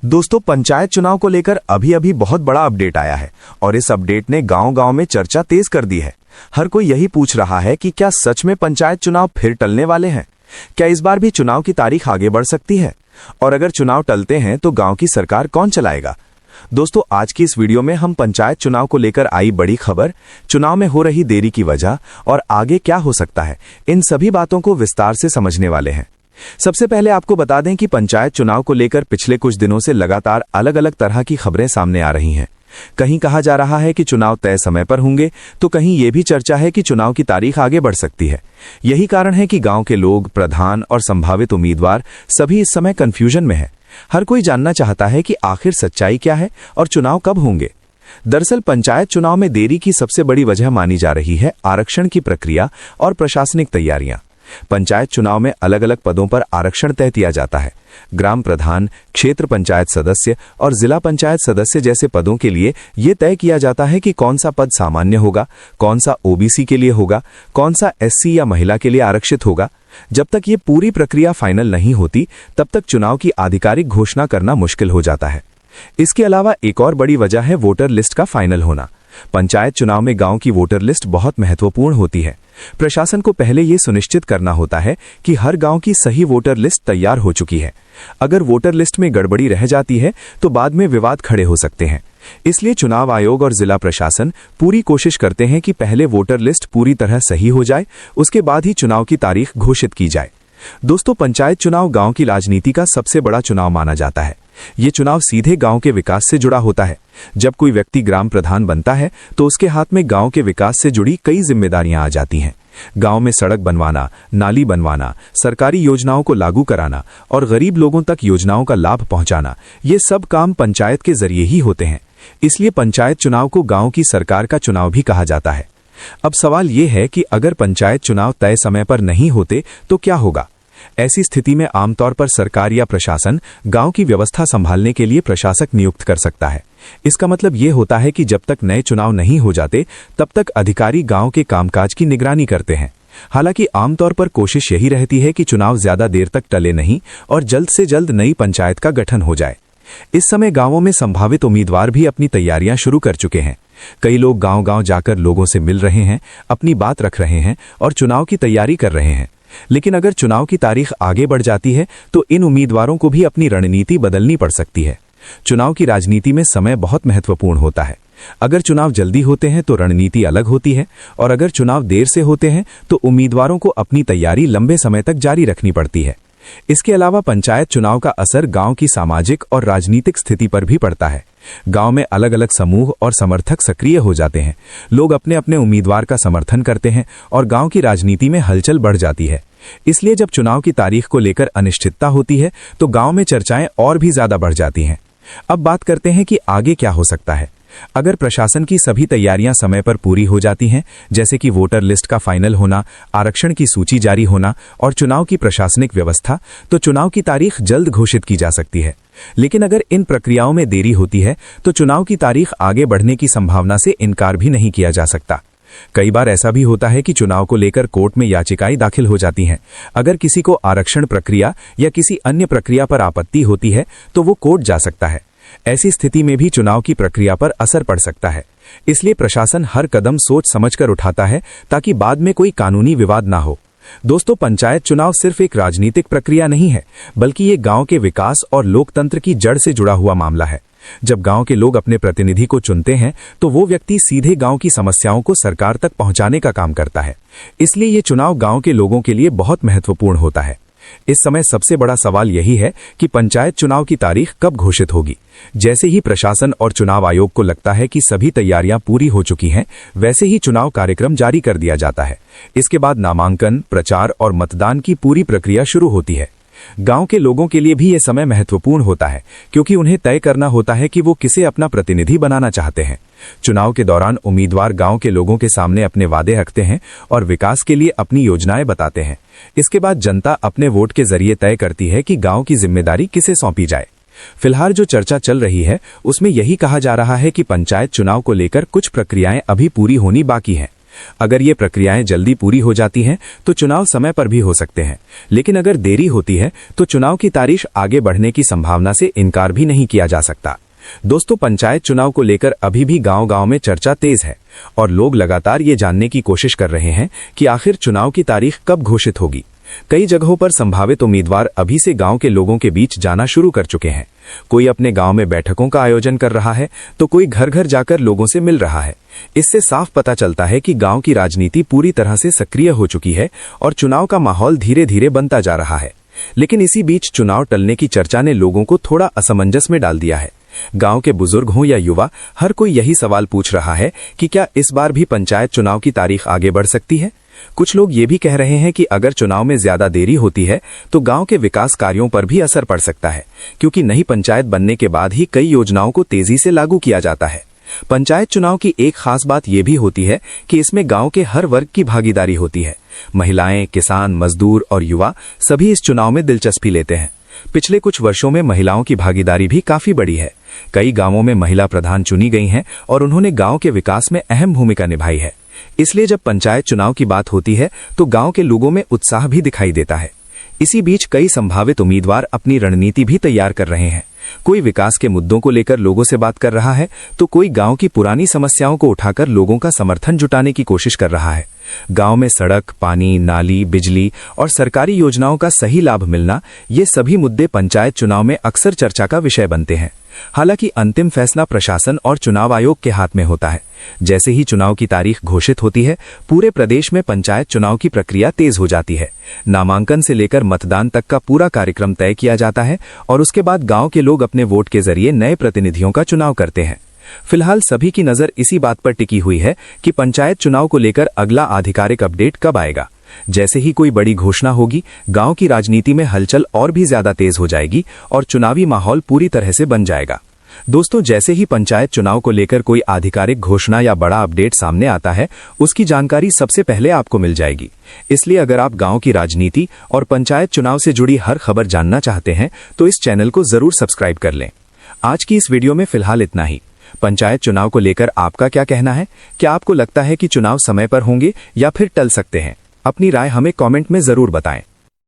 दोस्तों, पंचायत चुनाव को लेकर अभी अभी बहुत बड़ा अपडेट आया है और इस अपडेट ने गांव-गांव में चर्चा तेज कर दी है। हर कोई यही पूछ रहा है कि क्या सच में पंचायत चुनाव फिर टलने वाले हैं? क्या इस बार भी चुनाव की तारीख आगे बढ़ सकती है? और अगर चुनाव टलते हैं तो गांव की सरकार कौन चलाएगा? दोस्तों, आज की इस वीडियो में हम पंचायत चुनाव को लेकर आई बड़ी खबर, चुनाव में हो रही देरी की वजह और आगे क्या हो सकता है, इन सभी बातों को विस्तार से समझने वाले हैं। सबसे पहले आपको बता दें कि पंचायत चुनाव को लेकर पिछले कुछ दिनों से लगातार अलग अलग तरह की खबरें सामने आ रही हैं। कहीं कहा जा रहा है कि चुनाव तय समय पर होंगे, तो कहीं ये भी चर्चा है कि चुनाव की तारीख आगे बढ़ सकती है। यही कारण है कि गांव के लोग, प्रधान और संभावित उम्मीदवार सभी इस समय कंफ्यूजन में हैं। हर कोई जानना चाहता है कि आखिर सच्चाई क्या है और चुनाव कब होंगे। दरअसल पंचायत चुनाव में देरी की सबसे बड़ी वजह मानी जा रही है आरक्षण की प्रक्रिया और प्रशासनिक तैयारियां। पंचायत चुनाव में अलग अलग पदों पर आरक्षण तय किया जाता है। ग्राम प्रधान, क्षेत्र पंचायत सदस्य और जिला पंचायत सदस्य जैसे पदों के लिए यह तय किया जाता है कि कौन सा पद सामान्य होगा, कौन सा ओबीसी के लिए होगा, कौन सा एससी या महिला के लिए आरक्षित होगा। जब तक ये पूरी प्रक्रिया फाइनल नहीं होती, तब तक चुनाव की आधिकारिक घोषणा करना मुश्किल हो जाता है। इसके अलावा एक और बड़ी वजह है वोटर लिस्ट का फाइनल होना। पंचायत चुनाव में गांव की वोटर लिस्ट बहुत महत्वपूर्ण होती है। प्रशासन को पहले यह सुनिश्चित करना होता है कि हर गांव की सही वोटर लिस्ट तैयार हो चुकी है। अगर वोटर लिस्ट में गड़बड़ी रह जाती है तो बाद में विवाद खड़े हो सकते हैं। इसलिए चुनाव आयोग और जिला प्रशासन पूरी कोशिश करते हैं कि पहले वोटर लिस्ट पूरी तरह सही हो जाए, उसके बाद ही चुनाव की तारीख घोषित की जाए। दोस्तों, पंचायत चुनाव गांव की राजनीति का सबसे बड़ा चुनाव माना जाता है। ये चुनाव सीधे गांव के विकास से जुड़ा होता है। जब कोई व्यक्ति ग्राम प्रधान बनता है तो उसके हाथ में गांव के विकास से जुड़ी कई जिम्मेदारियां आ जाती हैं। गांव में सड़क बनवाना, नाली बनवाना, सरकारी योजनाओं को लागू कराना और गरीब लोगों तक योजनाओं का लाभ पहुंचाना, ये सब काम पंचायत के जरिए ही होते हैं। इसलिए पंचायत चुनाव को गांव की सरकार का चुनाव भी कहा जाता है। अब सवाल ये है कि अगर पंचायत चुनाव तय समय पर नहीं होते तो क्या होगा? ऐसी स्थिति में आमतौर पर सरकार या प्रशासन गांव की व्यवस्था संभालने के लिए प्रशासक नियुक्त कर सकता है। इसका मतलब ये होता है कि जब तक नए चुनाव नहीं हो जाते, तब तक अधिकारी गांव के कामकाज की निगरानी करते हैं। हालांकि आमतौर पर कोशिश यही रहती है कि चुनाव ज्यादा देर तक टले नहीं और जल्द से जल्द नई पंचायत का गठन हो जाए। इस समय गांवों में संभावित उम्मीदवार भी अपनी तैयारियां शुरू कर चुके हैं। कई लोग गांव-गांव जाकर लोगों से मिल रहे हैं, अपनी बात रख रहे हैं और चुनाव की तैयारी कर रहे हैं। लेकिन अगर चुनाव की तारीख आगे बढ़ जाती है तो इन उम्मीदवारों को भी अपनी रणनीति बदलनी पड़ सकती है। चुनाव की राजनीति में समय बहुत महत्वपूर्ण होता है। अगर चुनाव जल्दी होते हैं तो रणनीति अलग होती है और अगर चुनाव देर से होते हैं तो उम्मीदवारों को अपनी तैयारी लंबे समय तक जारी रखनी पड़ती है। इसके अलावा पंचायत चुनाव का असर गांव की सामाजिक और राजनीतिक स्थिति पर भी पड़ता है। गांव में अलग अलग समूह और समर्थक सक्रिय हो जाते हैं। लोग अपने अपने उम्मीदवार का समर्थन करते हैं और गांव की राजनीति में हलचल बढ़ जाती है। इसलिए जब चुनाव की तारीख को लेकर अनिश्चितता होती है तो गांव में चर्चाएं और भी ज्यादा बढ़ जाती हैं। अब बात करते हैं कि आगे क्या हो सकता है। अगर प्रशासन की सभी तैयारियां समय पर पूरी हो जाती हैं, जैसे कि वोटर लिस्ट का फाइनल होना, आरक्षण की सूची जारी होना और चुनाव की प्रशासनिक व्यवस्था, तो चुनाव की तारीख जल्द घोषित की जा सकती है। लेकिन अगर इन प्रक्रियाओं में देरी होती है तो चुनाव की तारीख आगे बढ़ने की संभावना से इनकार भी नहीं किया जा सकता। कई बार ऐसा भी होता है कि चुनाव को लेकर कोर्ट में याचिकाएं दाखिल हो जाती हैं। अगर किसी को आरक्षण प्रक्रिया या किसी अन्य प्रक्रिया पर आपत्ति होती है तो वो कोर्ट जा सकता है। ऐसी स्थिति में भी चुनाव की प्रक्रिया पर असर पड़ सकता है। इसलिए प्रशासन हर कदम सोच समझकर उठाता है ताकि बाद में कोई कानूनी विवाद ना हो। दोस्तों, पंचायत चुनाव सिर्फ एक राजनीतिक प्रक्रिया नहीं है, बल्कि ये गांव के विकास और लोकतंत्र की जड़ से जुड़ा हुआ मामला है। जब गांव के लोग अपने प्रतिनिधि को चुनते हैं तो वो व्यक्ति सीधे गांव की समस्याओं को सरकार तक पहुंचाने का काम करता है। इसलिए ये चुनाव गांव के लोगों के लिए बहुत महत्वपूर्ण होता है। इस समय सबसे बड़ा सवाल यही है कि पंचायत चुनाव की तारीख कब घोषित होगी। जैसे ही प्रशासन और चुनाव आयोग को लगता है कि सभी तैयारियां पूरी हो चुकी हैं, वैसे ही चुनाव कार्यक्रम जारी कर दिया जाता है। इसके बाद नामांकन, प्रचार और मतदान की पूरी प्रक्रिया शुरू होती है। गांव के लोगों के लिए भी यह समय महत्वपूर्ण होता है, क्योंकि उन्हें तय करना होता है कि वो किसे अपना प्रतिनिधि बनाना चाहते हैं। चुनाव के दौरान उम्मीदवार गांव के लोगों के सामने अपने वादे रखते हैं और विकास के लिए अपनी योजनाएं बताते हैं। इसके बाद जनता अपने वोट के जरिए तय करती है कि गांव की जिम्मेदारी किसे सौंपी जाए। फिलहाल जो चर्चा चल रही है उसमें यही कहा जा रहा है कि पंचायत चुनाव को लेकर कुछ प्रक्रियाएं अभी पूरी होनी बाकी हैं। अगर ये प्रक्रियाएं जल्दी पूरी हो जाती हैं तो चुनाव समय पर भी हो सकते हैं, लेकिन अगर देरी होती है तो चुनाव की तारीख आगे बढ़ने की संभावना से इनकार भी नहीं किया जा सकता। दोस्तों, पंचायत चुनाव को लेकर अभी भी गांव-गांव में चर्चा तेज है और लोग लगातार ये जानने की कोशिश कर रहे हैं कि आखिर चुनाव की तारीख कब घोषित होगी। कई जगहों पर संभावित उम्मीदवार अभी से गांव के लोगों के बीच जाना शुरू कर चुके हैं। कोई अपने गांव में बैठकों का आयोजन कर रहा है तो कोई घर घर जाकर लोगों से मिल रहा है। इससे साफ पता चलता है कि गांव की राजनीति पूरी तरह से सक्रिय हो चुकी है और चुनाव का माहौल धीरे धीरे बनता जा रहा है। लेकिन इसी बीच चुनाव टलने की चर्चा ने लोगों को थोड़ा असमंजस में डाल दिया है। गांव के बुजुर्ग हों या युवा, हर कोई यही सवाल पूछ रहा है कि क्या इस बार भी पंचायत चुनाव की तारीख आगे बढ़ सकती है। कुछ लोग ये भी कह रहे हैं कि अगर चुनाव में ज्यादा देरी होती है तो गांव के विकास कार्यों पर भी असर पड़ सकता है, क्योंकि नई पंचायत बनने के बाद ही कई योजनाओं को तेजी से लागू किया जाता है। पंचायत चुनाव की एक खास बात यह भी होती है कि इसमें गांव के हर वर्ग की भागीदारी होती है। महिलाएं, किसान, मजदूर और युवा सभी इस चुनाव में दिलचस्पी लेते हैं। पिछले कुछ वर्षों में महिलाओं की भागीदारी भी काफी बड़ी है। कई गांवों में महिला प्रधान चुनी गई हैं और उन्होंने गांव के विकास में अहम भूमिका निभाई है। इसलिए जब पंचायत चुनाव की बात होती है तो गांव के लोगों में उत्साह भी दिखाई देता है। इसी बीच कई संभावित उम्मीदवार अपनी रणनीति भी तैयार कर रहे हैं। कोई विकास के मुद्दों को लेकर लोगों से बात कर रहा है तो कोई गांव की पुरानी समस्याओं को उठाकर लोगों का समर्थन जुटाने की कोशिश कर रहा है। गांव में सड़क, पानी, नाली, बिजली और सरकारी योजनाओं का सही लाभ मिलना, ये सभी मुद्दे पंचायत चुनाव में अक्सर चर्चा का विषय बनते हैं। हालांकि अंतिम फैसला प्रशासन और चुनाव आयोग के हाथ में होता है। जैसे ही चुनाव की तारीख घोषित होती है, पूरे प्रदेश में पंचायत चुनाव की प्रक्रिया तेज हो जाती है। नामांकन से लेकर मतदान तक का पूरा कार्यक्रम तय किया जाता है और उसके बाद गांव के लोग अपने वोट के जरिए नए प्रतिनिधियों का चुनाव करते हैं। फिलहाल सभी की नजर इसी बात पर टिकी हुई है कि पंचायत चुनाव को लेकर अगला आधिकारिक अपडेट कब आएगा। जैसे ही कोई बड़ी घोषणा होगी, गांव की राजनीति में हलचल और भी ज्यादा तेज हो जाएगी और चुनावी माहौल पूरी तरह से बन जाएगा। दोस्तों, जैसे ही पंचायत चुनाव को लेकर कोई आधिकारिक घोषणा या बड़ा अपडेट सामने आता है, उसकी जानकारी सबसे पहले आपको मिल जाएगी। इसलिए अगर आप गांव की राजनीति और पंचायत चुनाव से जुड़ी हर खबर जानना चाहते हैं तो इस चैनल को जरूर सब्सक्राइब कर लें। आज की इस वीडियो में फिलहाल इतना ही। पंचायत चुनाव को लेकर आपका क्या कहना है? क्या आपको लगता है कि चुनाव समय पर होंगे या फिर टल सकते हैं? अपनी राय हमें कमेंट में जरूर बताएं।